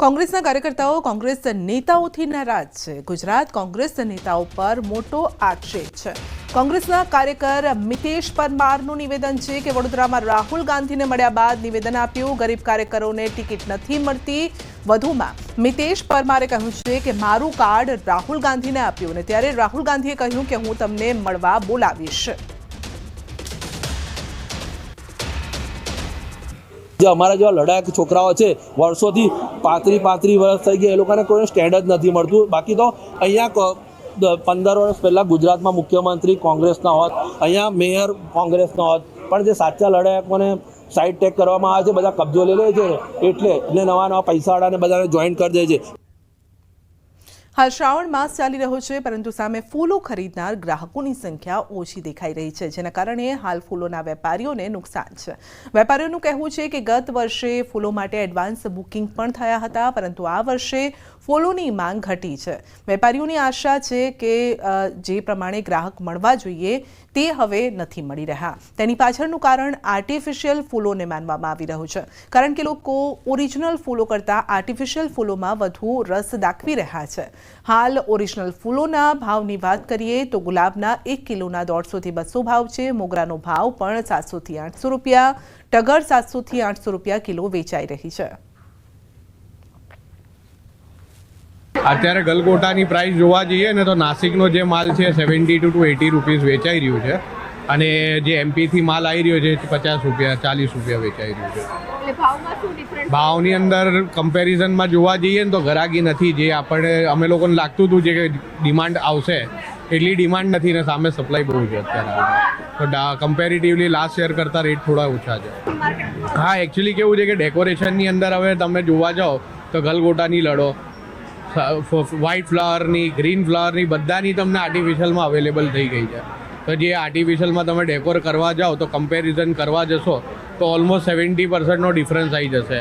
કોંગ્રેસના કાર્યકર્તાઓ કોંગ્રેસ નેતાઓથી નારાજ છે। ગુજરાત કોંગ્રેસ નેતાઓ પર મોટો આક્ષેપ છે। કોંગ્રેસના કાર્યકર મિતેશ પરમારનું નિવેદન છે કે વડોદરામાં રાહુલ ગાંધીને મળ્યા બાદ નિવેદન આપ્યું, ગરીબ કાર્યકરોને ટિકિટ નથી મળતી। વધુમાં મિતેશ પરમારે કહ્યું છે કે મારું કાર્ડ રાહુલ ગાંધીને આપ્યું અને ત્યારે રાહુલ ગાંધીએ કહ્યું કે હું તમને મળવા બોલાવીશ। જે અમારા જેવા લડાયક છોકરાઓ છે વર્ષોથી 35 વર્ષ થઈ ગયા, એ લોકોને કોઈ સ્ટેન્ડ જ નથી મળતું। બાકી તો અહીંયા 15 વર્ષ પહેલાં ગુજરાતમાં મુખ્યમંત્રી કોંગ્રેસના હોત, અહીંયા મેયર કોંગ્રેસના હોત, પણ જે સાચા લડાયકોને સાઈડ ટેક કરવામાં આવે છે, બધા કબજો લઈ લે છે એટલે નવા પૈસાવાળાને બધાને જોઈન્ટ કરી દે છે। હાલ શ્રાવણ માસ ચાલી રહ્યો છે, પરંતુ સામે ફૂલો ખરીદનાર ગ્રાહકોની સંખ્યા ઓછી દેખાઈ રહી છે, જેના કારણે હાલ ફૂલોના વેપારીઓને નુકસાન છે। વેપારીઓનું કહેવું છે કે ગત વર્ષે ફૂલો માટે એડવાન્સ બુકિંગ પણ થયા હતા, પરંતુ આ વર્ષે ફૂલોની માંગ ઘટી છે। વેપારીઓની આશા છે કે જે પ્રમાણે ગ્રાહક મળવા જોઈએ તે હવે નથી મળી રહ્યા। તેની પાછળનું કારણ આર્ટિફિશિયલ ફૂલોને માનવામાં આવી રહ્યું છે, કારણ કે લોકો ઓરિજિનલ ફૂલો કરતાં આર્ટિફિશિયલ ફૂલોમાં વધુ રસ દાખવી રહ્યા છે। હાલ ઓરિજિનલ ફૂલોના ભાવની વાત કરીએ તો ગુલાબના 1 કિલોના 150 થી 200 ભાવ છે। મોગરાનો ભાવ પણ 700 થી 800 રૂપિયા, ટગર 700 થી 800 રૂપિયા કિલો વેચાઈ રહી છે। અત્યારે ગલગોટાની પ્રાઇસ જોવા જઈએ ને તો નાસિકનો જે માલ છે 72 to 80 રૂપીસ વેચાઈ રહ્યું છે અને જે એમપીથી માલ આવી રહ્યો છે 50 રૂપિયા 40 રૂપિયા વેચાઈ રહ્યું છે। ભાવની અંદર કમ્પેરિઝનમાં જોવા જઈએ ને તો ઘરાકી નથી, જે અમે લોકોને લાગતું હતું જે ડિમાન્ડ આવશે એટલી ડિમાન્ડ નથી ને સામે સપ્લાય બહુ છે અત્યારે, તો કમ્પેરેટિવલી લાસ્ટ યર કરતાં રેટ થોડા ઓછા છે। હા, એકચ્યુઅલી કેવું છે કે ડેકોરેશનની અંદર હવે તમે જોવા જાઓ તો ગલગોટાની લડો, વ્હાઇટ ફ્લાવરની, ગ્રીન ફ્લાવરની, બધાની તમને આર્ટિફિશિયલમાં અવેલેબલ થઈ ગઈ છે। તો જે આર્ટિફિશિયલમાં તમે ડેકોર કરવા જાઓ તો કમ્પેરિઝન કરવા જશો તો ઓલમોસ્ટ 70% ડિફરન્સ આવી જશે।